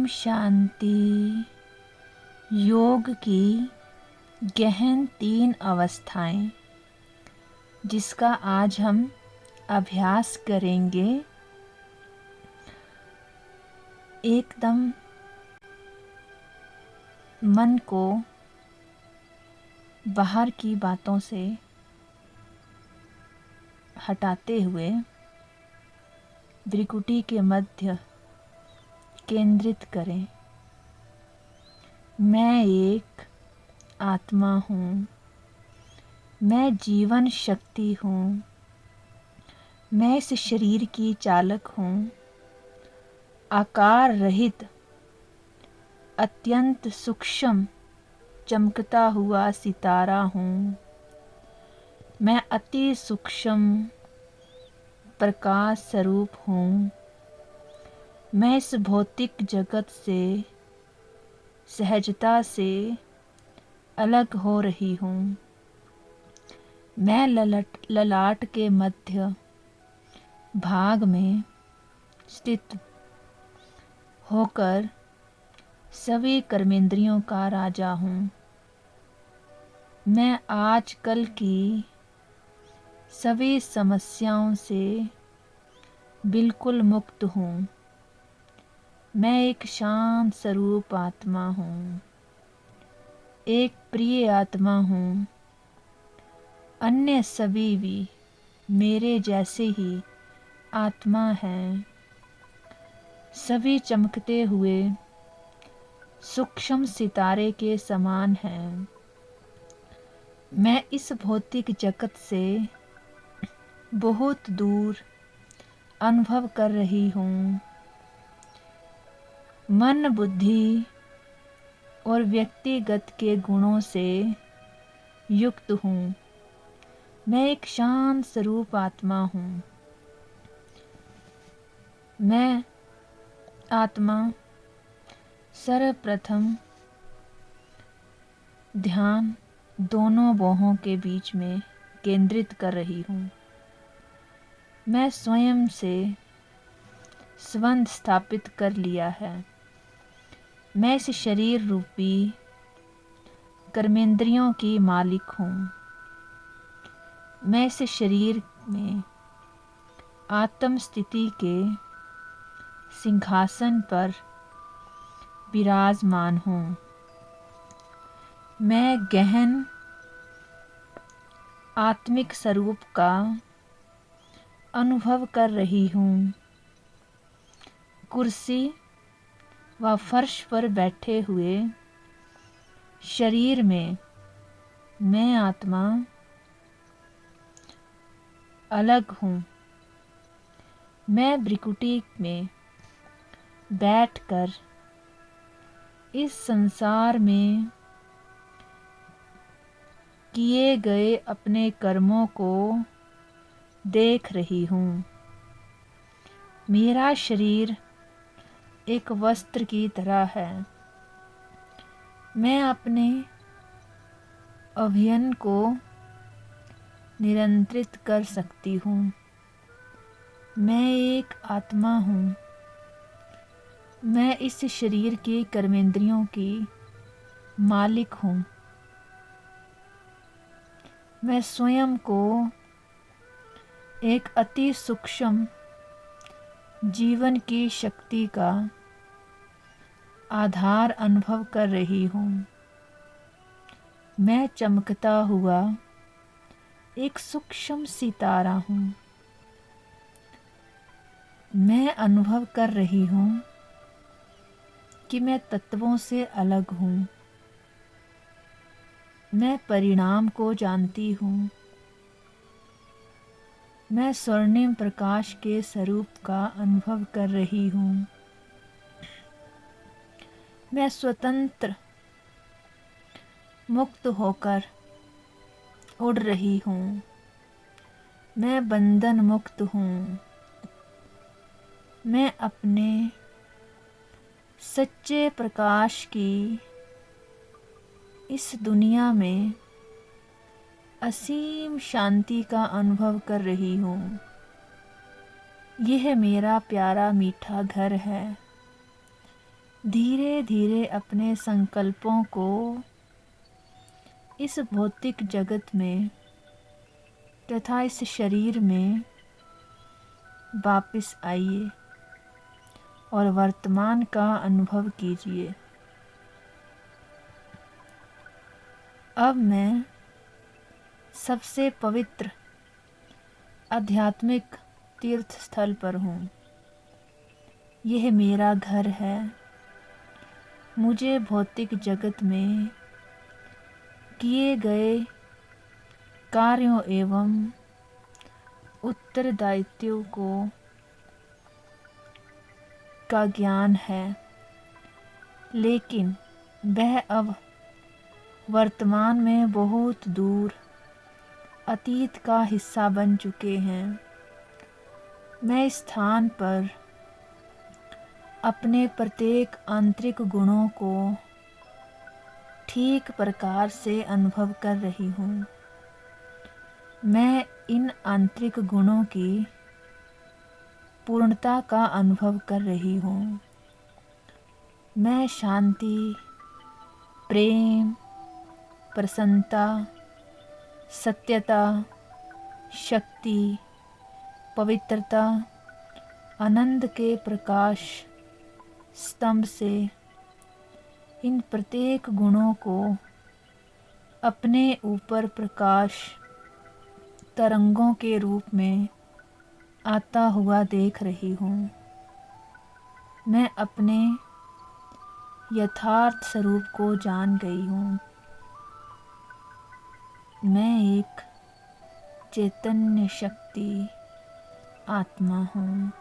ओम शांति। योग की गहन 3 अवस्थाएं जिसका आज हम अभ्यास करेंगे। एकदम मन को बाहर की बातों से हटाते हुए भ्रिकुटी के मध्य केंद्रित करें। मैं एक आत्मा हूँ। मैं जीवन शक्ति हूँ। मैं इस शरीर की चालक हूँ। आकार रहित अत्यंत सूक्ष्म चमकता हुआ सितारा हूँ। मैं अति सूक्ष्म प्रकाश स्वरूप हूँ। मैं इस भौतिक जगत से सहजता से अलग हो रही हूँ। मैं ललाट के मध्य भाग में स्थित होकर सभी कर्मेंद्रियों का राजा हूँ। मैं आजकल की सभी समस्याओं से बिल्कुल मुक्त हूँ। मैं एक शांत स्वरूप आत्मा हूँ। एक प्रिय आत्मा हूँ। अन्य सभी भी मेरे जैसे ही आत्मा हैं। सभी चमकते हुए सूक्ष्म सितारे के समान हैं। मैं इस भौतिक जगत से बहुत दूर अनुभव कर रही हूँ। मन, बुद्धि और व्यक्तिगत के गुणों से युक्त हूँ। मैं एक शांत स्वरूप आत्मा हूँ। मैं आत्मा सर्वप्रथम ध्यान दोनों बाहों के बीच में केंद्रित कर रही हूँ। मैं स्वयं से संबंध स्थापित कर लिया है। मैं इस शरीर रूपी कर्मेंद्रियों की मालिक हूँ। मैं इस शरीर में आत्म स्थिति के सिंहासन पर विराजमान हूँ। मैं गहन आत्मिक स्वरूप का अनुभव कर रही हूँ। कुर्सी व फर्श पर बैठे हुए शरीर में मैं आत्मा अलग हूँ। मैं भ्रिकुटी में बैठकर इस संसार में किए गए अपने कर्मों को देख रही हूँ। मेरा शरीर एक वस्त्र की तरह है। मैं अपने अभिनय को नियंत्रित कर सकती हूँ। मैं एक आत्मा हूँ। मैं इस शरीर के कर्मेंद्रियों की मालिक हूँ। मैं स्वयं को एक अति सूक्ष्म जीवन की शक्ति का आधार अनुभव कर रही हूँ। मैं चमकता हुआ एक सूक्ष्म सितारा हूँ। मैं अनुभव कर रही हूँ कि मैं तत्वों से अलग हूँ। मैं परिणाम को जानती हूँ। मैं स्वर्णिम प्रकाश के स्वरूप का अनुभव कर रही हूँ। मैं स्वतंत्र मुक्त होकर उड़ रही हूँ। मैं बंधन मुक्त हूँ। मैं अपने सच्चे प्रकाश की इस दुनिया में असीम शांति का अनुभव कर रही हूँ। यह मेरा प्यारा मीठा घर है। धीरे धीरे अपने संकल्पों को इस भौतिक जगत में तथा इस शरीर में वापस आइए और वर्तमान का अनुभव कीजिए। अब मैं सबसे पवित्र आध्यात्मिक तीर्थ स्थल पर हूँ। यह मेरा घर है। मुझे भौतिक जगत में किए गए कार्यों एवं उत्तरदायित्वों का ज्ञान है, लेकिन वह अब वर्तमान में बहुत दूर अतीत का हिस्सा बन चुके हैं। मैं इस स्थान पर अपने प्रत्येक आंतरिक गुणों को ठीक प्रकार से अनुभव कर रही हूँ। मैं इन आंतरिक गुणों की पूर्णता का अनुभव कर रही हूँ। मैं शांति, प्रेम, प्रसन्नता, सत्यता, शक्ति, पवित्रता, आनंद के प्रकाश स्तंभ से इन प्रत्येक गुणों को अपने ऊपर प्रकाश तरंगों के रूप में आता हुआ देख रही हूँ। मैं अपने यथार्थ स्वरूप को जान गई हूँ। मैं एक चैतन्य शक्ति आत्मा हूँ।